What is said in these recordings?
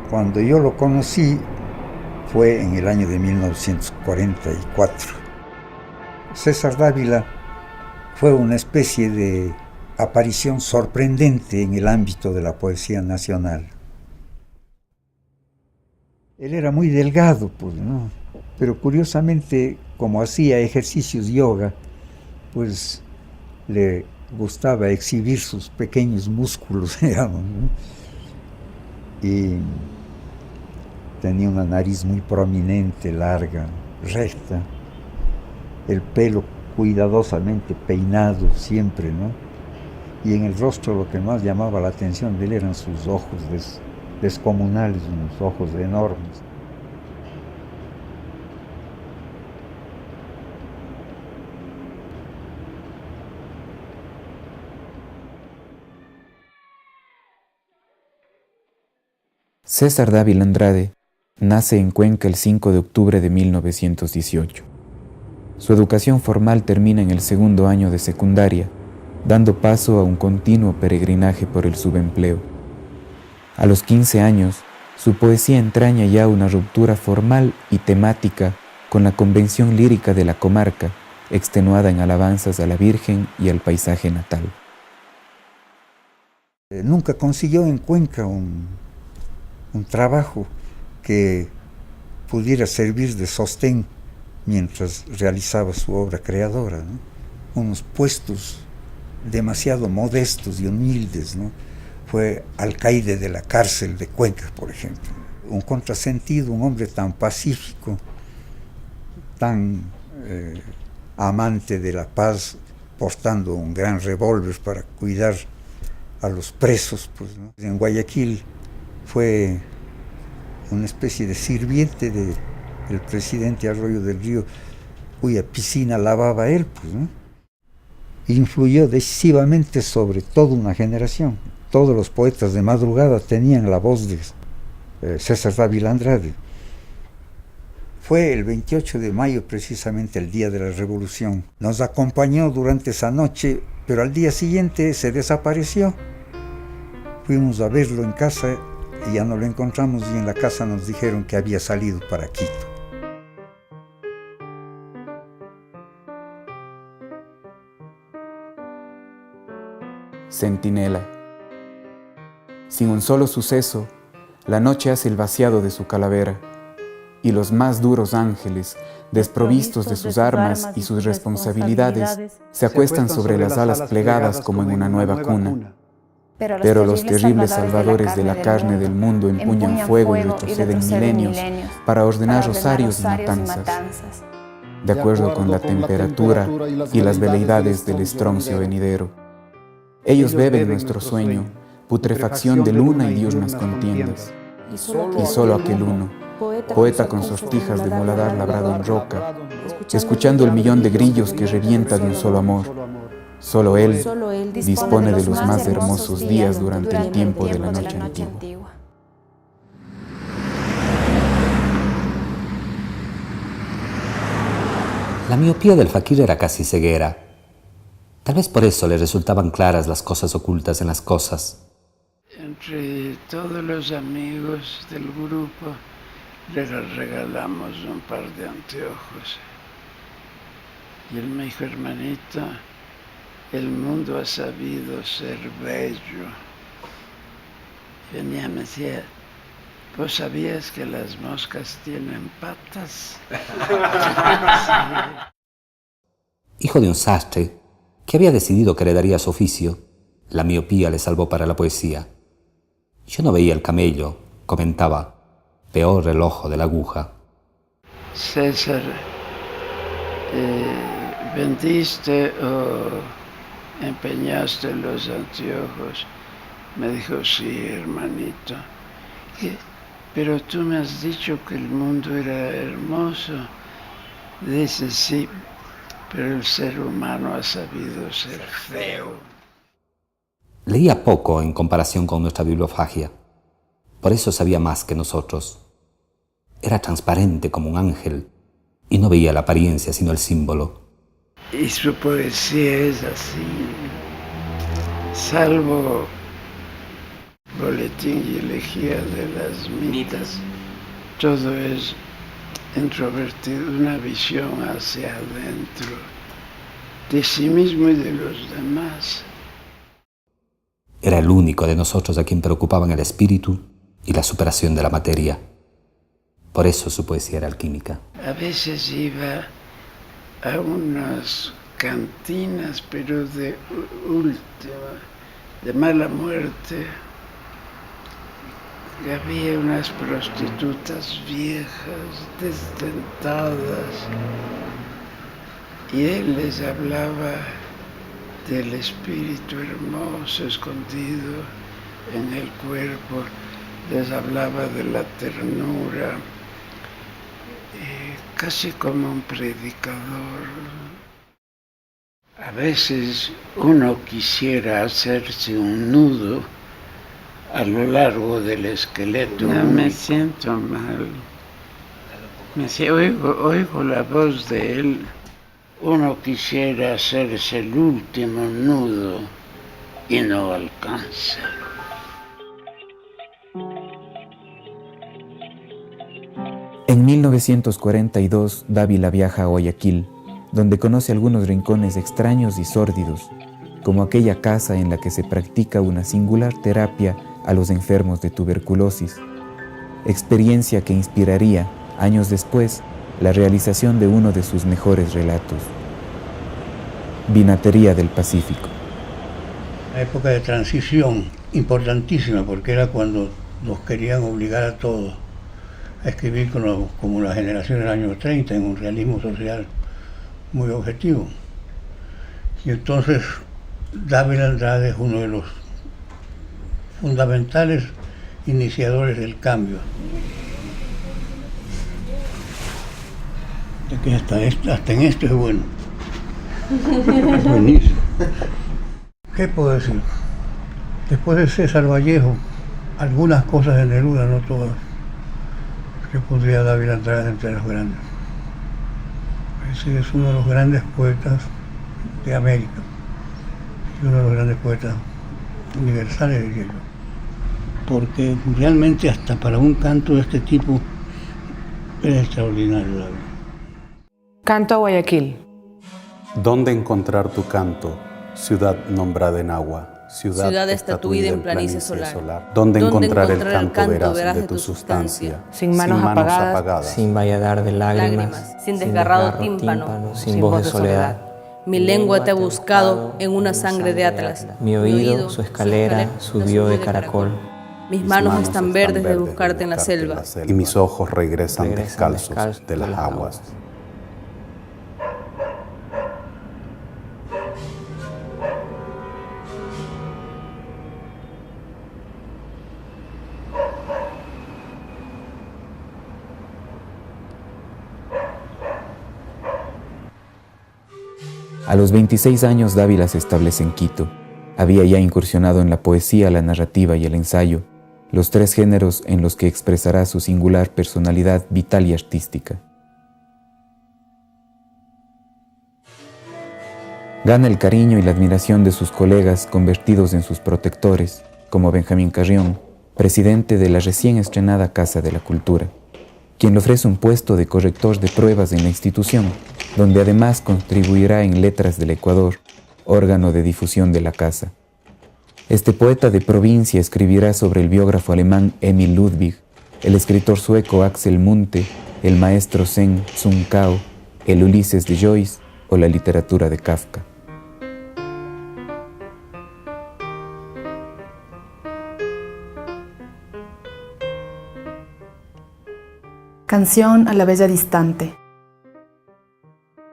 Cuando yo lo conocí fue en el año de 1944. César Dávila fue una especie de aparición sorprendente en el ámbito de la poesía nacional. Él era muy delgado, pues, ¿no? Pero curiosamente, como hacía ejercicios yoga, pues le gustaba exhibir sus pequeños músculos, digamos, ¿no? Y tenía una nariz muy prominente, larga, recta, el pelo cuidadosamente peinado siempre, ¿no? Y en el rostro lo que más llamaba la atención de él eran sus ojos descomunales, unos ojos enormes. César Dávila Andrade nace en Cuenca el 5 de octubre de 1918. Su educación formal termina en el segundo año de secundaria, dando paso a un continuo peregrinaje por el subempleo. A los 15 años, su poesía entraña ya una ruptura formal y temática con la convención lírica de la comarca, extenuada en alabanzas a la Virgen y al paisaje natal. Nunca consiguió en Cuenca un trabajo que pudiera servir de sostén mientras realizaba su obra creadora, ¿no? Unos puestos demasiado modestos y humildes, ¿no? Fue alcaide de la cárcel de Cuenca, por ejemplo. Un contrasentido, un hombre tan pacífico, tan amante de la paz, portando un gran revólver para cuidar a los presos, pues, ¿no? En Guayaquil fue una especie de sirviente del presidente Arroyo del Río, cuya piscina lavaba él, pues, ¿no? Influyó decisivamente sobre toda una generación. Todos los poetas de madrugada tenían la voz de César Dávila Andrade. Fue el 28 de mayo precisamente el día de la Revolución. Nos acompañó durante esa noche, pero al día siguiente se desapareció. Fuimos a verlo en casa y ya no lo encontramos, y en la casa nos dijeron que había salido para Quito. Centinela. Sin un solo suceso, la noche hace el vaciado de su calavera, y los más duros ángeles, desprovistos de sus armas y sus responsabilidades, se acuestan sobre las alas plegadas como en una nueva cuna. Pero los terribles salvadores de la carne del mundo empuñan fuego y retroceden milenios para ordenar rosarios y matanzas, de acuerdo con la temperatura y las veleidades del estroncio venidero. Ellos beben nuestro sueño, putrefacción de luna y diurnas contiendas. Y solo aquel uno, poeta con sortijas de muladar labrado en roca, escuchando el millón de grillos que revienta de un solo amor, solo él dispone de los más hermosos días durante el tiempo de la noche antigua. La miopía del faquir era casi ceguera. Tal vez por eso le resultaban claras las cosas ocultas en las cosas. Entre todos los amigos del grupo le regalamos un par de anteojos. Y él me dijo: hermanito, el mundo ha sabido ser bello venía y me decía, ¿vos sabías que las moscas tienen patas? Hijo de un sastre que había decidido que heredaría su oficio, la miopía le salvó para la poesía. Yo no veía el camello, comentaba, peor el ojo de la aguja. César, ¿vendiste o empeñaste los anteojos? Me dijo, sí, hermanito. Pero tú me has dicho que el mundo era hermoso. Dice, sí, pero el ser humano ha sabido ser feo. Leía poco en comparación con nuestra bibliofagia. Por eso sabía más que nosotros. Era transparente como un ángel y no veía la apariencia sino el símbolo. Y su poesía es así, salvo Boletín y Elegía de las Mitas, todo es introvertido, una visión hacia adentro, de sí mismo y de los demás. Era el único de nosotros a quien preocupaban el espíritu y la superación de la materia. Por eso su poesía era alquímica. A veces iba a unas cantinas, pero de última, de mala muerte. Había unas prostitutas viejas, desdentadas, y él les hablaba del espíritu hermoso escondido en el cuerpo, les hablaba de la ternura, casi como un predicador. A veces uno quisiera hacerse un nudo a lo largo del esqueleto. No, me siento mal. Oigo la voz de él. Uno quisiera hacerse el último nudo y no alcanza. En 1942, Dávila viaja a Guayaquil, donde conoce algunos rincones extraños y sórdidos, como aquella casa en la que se practica una singular terapia a los enfermos de tuberculosis, experiencia que inspiraría, años después, la realización de uno de sus mejores relatos, Vinatería del Pacífico. Una época de transición importantísima, porque era cuando nos querían obligar a todos a escribir como la generación del año 30, en un realismo social muy objetivo. Y entonces Dávila Andrade es uno de los fundamentales iniciadores del cambio. Que hasta en esto es bueno. Es buenísimo. ¿Qué puedo decir? Después de César Vallejo, algunas cosas de Neruda, no todas, yo pondría a Dávila Andrade entre los grandes. Ese es uno de los grandes poetas de América y uno de los grandes poetas universales, diría yo. Porque realmente hasta para un canto de este tipo era extraordinario, Dávila. Canto a Guayaquil. ¿Dónde encontrar tu canto, ciudad nombrada en agua? Ciudad estatuida en planicie solar. ¿Dónde encontrar el canto veraz de tu sustancia? Sin manos apagadas, sin valladar de lágrimas, sin desgarrado tímpano, sin voz de soledad. Mi lengua te ha buscado en una sangre de atlas. Mi oído, su escalera, subió de caracol. Mis manos están verdes de buscarte en la selva. Y mis ojos regresan descalzos de las aguas. A los 26 años Dávila se establece en Quito. Había ya incursionado en la poesía, la narrativa y el ensayo, los tres géneros en los que expresará su singular personalidad vital y artística. Gana el cariño y la admiración de sus colegas convertidos en sus protectores, como Benjamín Carrión, presidente de la recién estrenada Casa de la Cultura, quien le ofrece un puesto de corrector de pruebas en la institución, donde además contribuirá en Letras del Ecuador, órgano de difusión de la casa. Este poeta de provincia escribirá sobre el biógrafo alemán Emil Ludwig, el escritor sueco Axel Munthe, el maestro Zen Sun Cao, el Ulises de Joyce o la literatura de Kafka. Canción a la bella distante.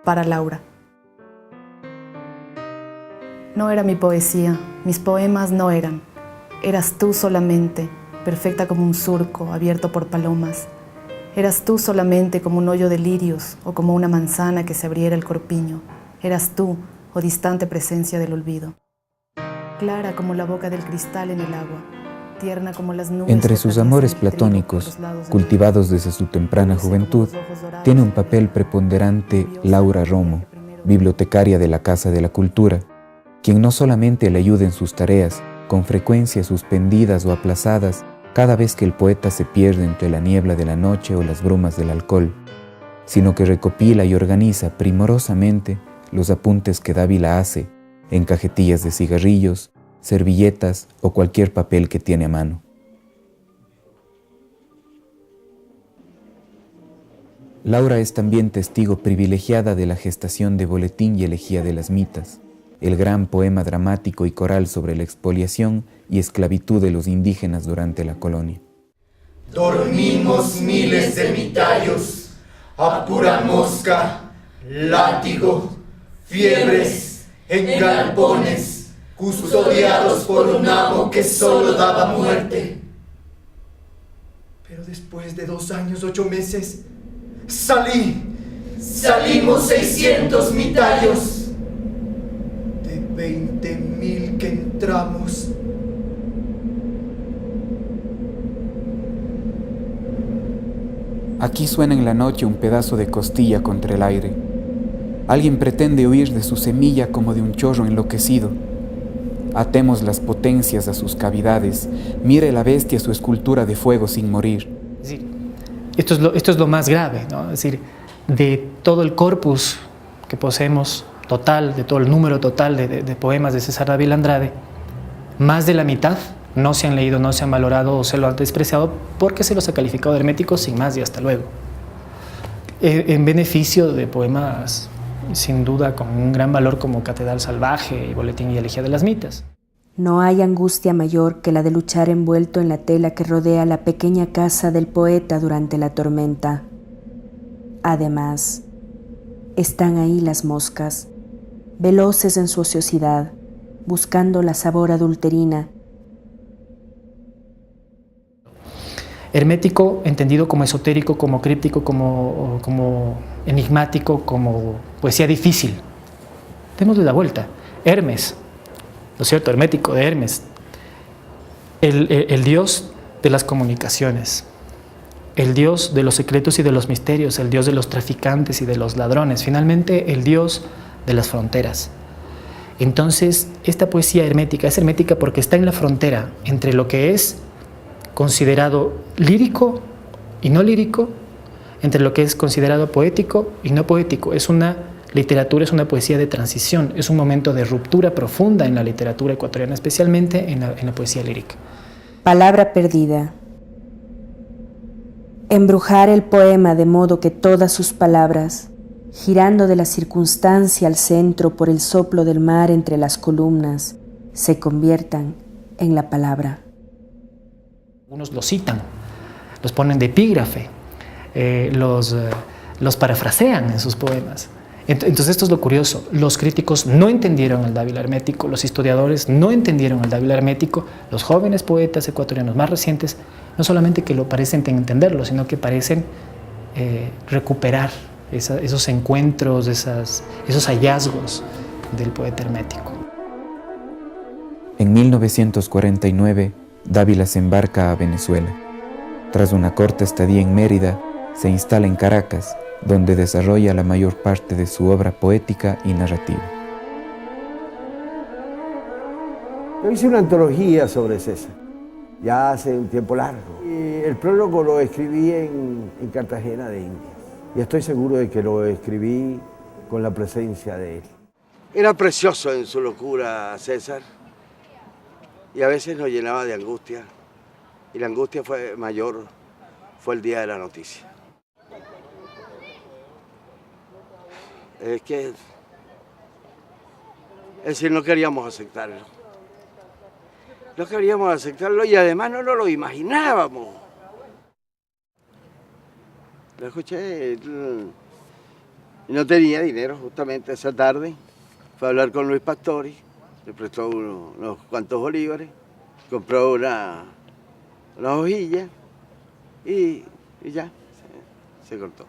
Para Laura. No era mi poesía, mis poemas no eran. Eras tú solamente, perfecta como un surco abierto por palomas. Eras tú solamente como un hoyo de lirios o como una manzana que se abriera el corpiño. Eras tú, o distante presencia del olvido. Clara como la boca del cristal en el agua. Tierna como las nubes. Entre sus amores platónicos, cultivados desde su temprana juventud, tiene un papel preponderante Laura Romo, bibliotecaria de la Casa de la Cultura, quien no solamente le ayuda en sus tareas, con frecuencia suspendidas o aplazadas cada vez que el poeta se pierde entre la niebla de la noche o las brumas del alcohol, sino que recopila y organiza primorosamente los apuntes que Dávila hace en cajetillas de cigarrillos, servilletas o cualquier papel que tiene a mano. Laura es también testigo privilegiada de la gestación de Boletín y Elegía de las Mitas, el gran poema dramático y coral sobre la expoliación y esclavitud de los indígenas durante la colonia. Dormimos miles de mitayos, a pura mosca, látigo, fiebres, en galpones, custodiados por un amo que solo daba muerte. Pero después de 2 años, 8 meses, salimos 600 mitayos. De 20,000 que entramos. Aquí suena en la noche un pedazo de costilla contra el aire. Alguien pretende huir de su semilla como de un chorro enloquecido. Atemos las potencias a sus cavidades. Mire la bestia su escultura de fuego sin morir. Es decir, esto es lo más grave, ¿no? Es decir, de todo el corpus que poseemos total, de todo el número total de poemas de César Dávila Andrade, más de la mitad no se han leído, no se han valorado o se lo han despreciado porque se los ha calificado de herméticos sin más y hasta luego. En beneficio de poemas sin duda con un gran valor como Catedral Salvaje y Boletín y Elegía de las Mitas. No hay angustia mayor que la de luchar envuelto en la tela que rodea la pequeña casa del poeta durante la tormenta. Además, están ahí las moscas, veloces en su ociosidad, buscando la sabor adulterina. Hermético entendido como esotérico, como críptico, como enigmático, como poesía difícil. Démosle la vuelta. Hermes, ¿no es cierto? Hermético de Hermes, el dios de las comunicaciones, el dios de los secretos y de los misterios, el dios de los traficantes y de los ladrones, finalmente el dios de las fronteras. Entonces, esta poesía hermética es hermética porque está en la frontera entre lo que es considerado lírico y no lírico, entre lo que es considerado poético y no poético. Es una literatura, es una poesía de transición, es un momento de ruptura profunda en la literatura ecuatoriana, especialmente en la poesía lírica. Palabra perdida. Embrujar el poema de modo que todas sus palabras, girando de la circunstancia al centro por el soplo del mar entre las columnas, se conviertan en la palabra. Algunos los citan, los ponen de epígrafe, los parafrasean en sus poemas. Entonces esto es lo curioso, los críticos no entendieron el Dávila hermético, los historiadores no entendieron el Dávila hermético, los jóvenes poetas ecuatorianos más recientes no solamente que lo parecen entenderlo, sino que parecen recuperar esos encuentros, esos hallazgos del poeta hermético. En 1949, Dávila se embarca a Venezuela. Tras una corta estadía en Mérida, se instala en Caracas, donde desarrolla la mayor parte de su obra poética y narrativa. Yo hice una antología sobre César, ya hace un tiempo largo. Y el prólogo lo escribí en Cartagena de Indias. Y estoy seguro de que lo escribí con la presencia de él. Era precioso en su locura, César. y a veces nos llenaba de angustia. Y la angustia fue mayor, fue el día de la noticia. Es que, no queríamos aceptarlo. No queríamos aceptarlo y además no nos lo imaginábamos. Lo escuché, no tenía dinero justamente esa tarde. Fue a hablar con Luis Pastori, le prestó unos cuantos bolívares, compró una hojilla y ya, se cortó.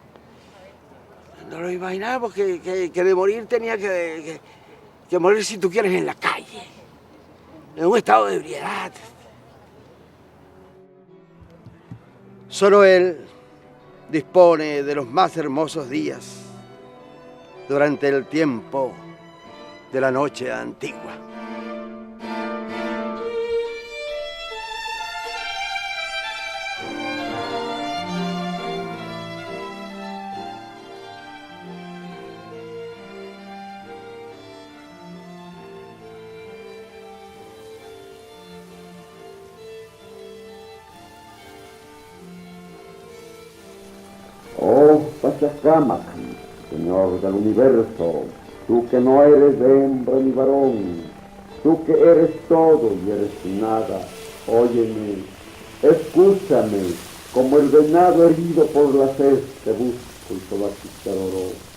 No lo imaginábamos que de morir tenía que morir, si tú quieres, en la calle, en un estado de ebriedad. Solo él dispone de los más hermosos días durante el tiempo de la noche antigua. Oh Pachacamac, Señor del universo, tú que no eres hembra ni varón, tú que eres todo y eres nada, óyeme, escúchame, como el venado herido por la sed te busco y toda tu dolor.